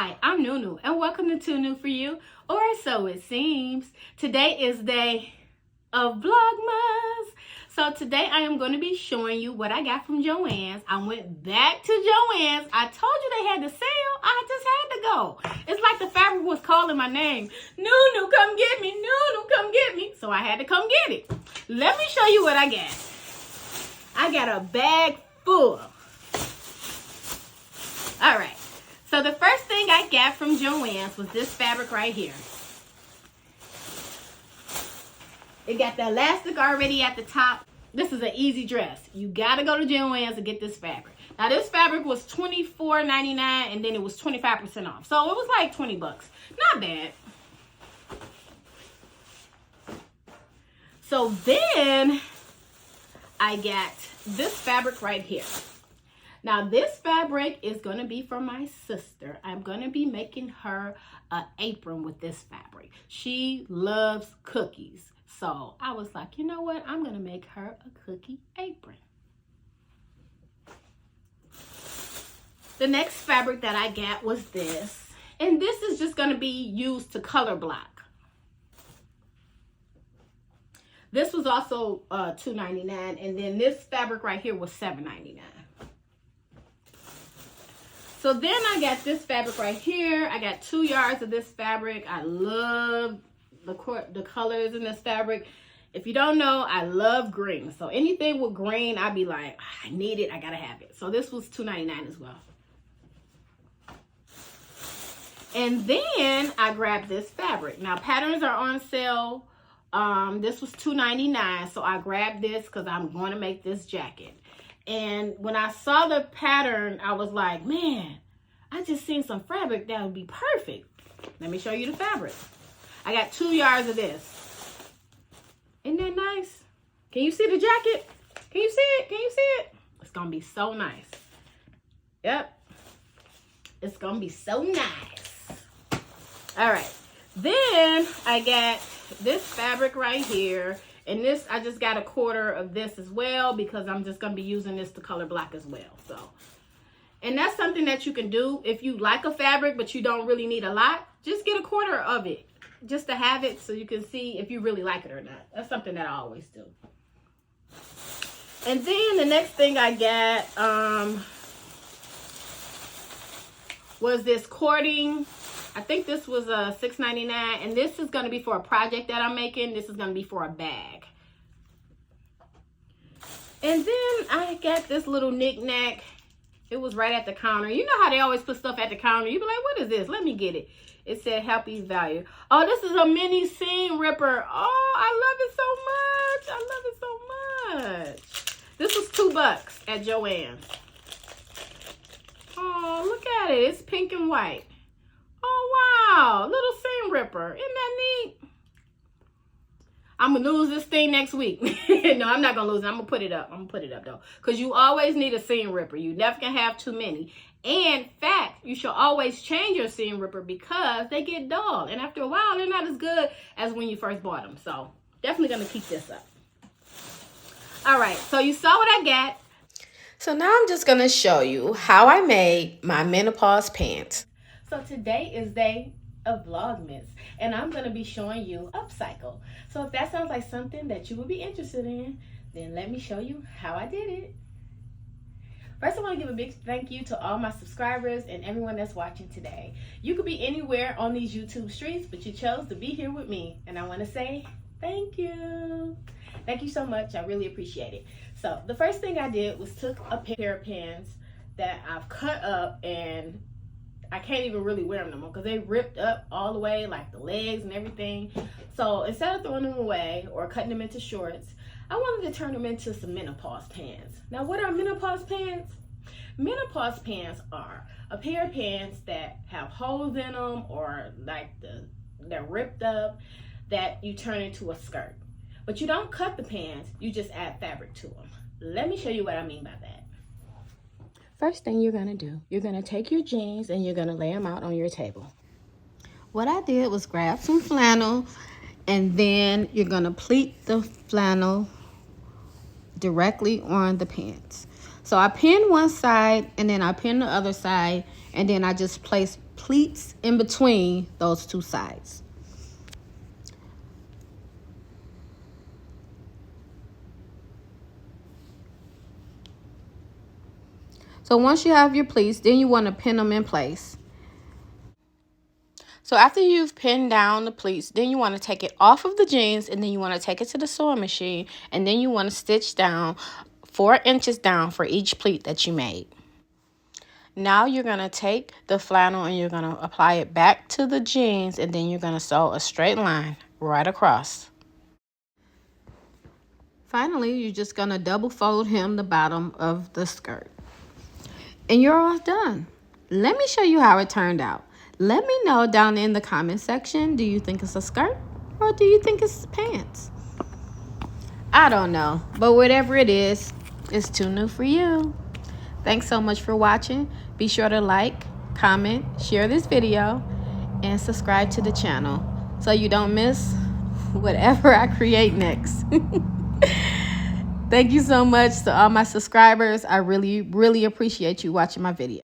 Hi, I'm Nunu, and welcome to Too New For You, or so it seems. Today is day of Vlogmas. So today I am going to be showing you what I got from Joann's. I went back to Joann's. I told you they had the sale. I just had to go. It's like the fabric was calling my name. Nunu, come get me. Nunu, come get me. So I had to come get it. Let me show you what I got. I got a bag full. All right. So the first thing I got from Joann's was this fabric right here. It got the elastic already at the top. This is an easy dress. You gotta go to Joann's to get this fabric. Now this fabric was $24.99 and then it was 25% off. So it was like 20 bucks. Not bad. So then I got this fabric right here. Now this fabric is going to be for my sister. I'm going to be making her an apron with this fabric. She loves cookies. So I was like, you know what? I'm going to make her a cookie apron. The next fabric that I got was this. And this is just going to be used to color block. This was also $2.99. And then this fabric right here was $7.99. So then I got this fabric right here. I got 2 yards of this fabric. I love the colors in this fabric. If you don't know, I love green. So anything with green, I'd be like, I need it. I gotta have it. So this was $2.99 as well. And then I grabbed this fabric. Now patterns are on sale. This was $2.99. So I grabbed this because I'm going to make this jacket. And when I saw the pattern, I was like, man, I just seen some fabric that would be perfect. Let me show you the fabric. I got 2 yards of this. Isn't that nice? Can you see the jacket? Can you see it? Can you see it? It's going to be so nice. Yep. It's going to be so nice. All right. Then I got this fabric right here. And this, I just got a quarter of this as well because I'm just going to be using this to color block as well. So, and that's something that you can do if you like a fabric, but you don't really need a lot. Just get a quarter of it just to have it so you can see if you really like it or not. That's something that I always do. And then the next thing I got was this cording. I think this was $6.99, and this is going to be for a project that I'm making. This is going to be for a bag. And then I got this little knick-knack. It was right at the counter. You know how they always put stuff at the counter? You be like, what is this? Let me get it. It said happy value. Oh, this is a mini seam ripper. Oh, I love it so much. I love it so much. This was $2 at Joann. Oh, look at it. It's pink and white. Oh, wow. Little seam ripper. Isn't that neat? I'm going to lose this thing next week. No, I'm not going to lose it. I'm going to put it up. I'm going to put it up, though. Because you always need a seam ripper. You never can have too many. And, in fact, you should always change your seam ripper because they get dull. And after a while, they're not as good as when you first bought them. So, definitely going to keep this up. All right. So, you saw what I got. So, now I'm just going to show you how I made my menopause pants. So today is day of Vlogmas, and I'm going to be showing you upcycle. So if that sounds like something that you would be interested in, then let me show you how I did it. First, I want to give a big thank you to all my subscribers and everyone that's watching today. You could be anywhere on these YouTube streets, but you chose to be here with me, and I want to say thank you. Thank you so much. I really appreciate it. So the first thing I did was took a pair of pants that I've cut up, and I can't even really wear them no more because they ripped up all the way, like the legs and everything. So instead of throwing them away or cutting them into shorts, I wanted to turn them into some menopause pants. Now, what are menopause pants? Menopause pants are a pair of pants that have holes in them or like they're ripped up that you turn into a skirt. But you don't cut the pants, you just add fabric to them. Let me show you what I mean by that. First thing you're going to do, you're going to take your jeans and you're going to lay them out on your table. What I did was grab some flannel, and then you're going to pleat the flannel directly on the pants. So I pinned one side, and then I pinned the other side, and then I just placed pleats in between those two sides. So once you have your pleats, then you want to pin them in place. So after you've pinned down the pleats, then you want to take it off of the jeans, and then you want to take it to the sewing machine, and then you want to stitch down 4 inches down for each pleat that you made. Now you're going to take the flannel and you're going to apply it back to the jeans, and then you're going to sew a straight line right across. Finally, you're just going to double fold hem the bottom of the skirt. And you're all done. Let me show you how it turned out. Let me know down in the comment section, do you think it's a skirt or do you think it's pants? I don't know, but whatever it is, it's too new for you. Thanks so much for watching. Be sure to like, comment, share this video, and subscribe to the channel so you don't miss whatever I create next. Thank you so much to all my subscribers. I really, really appreciate you watching my video.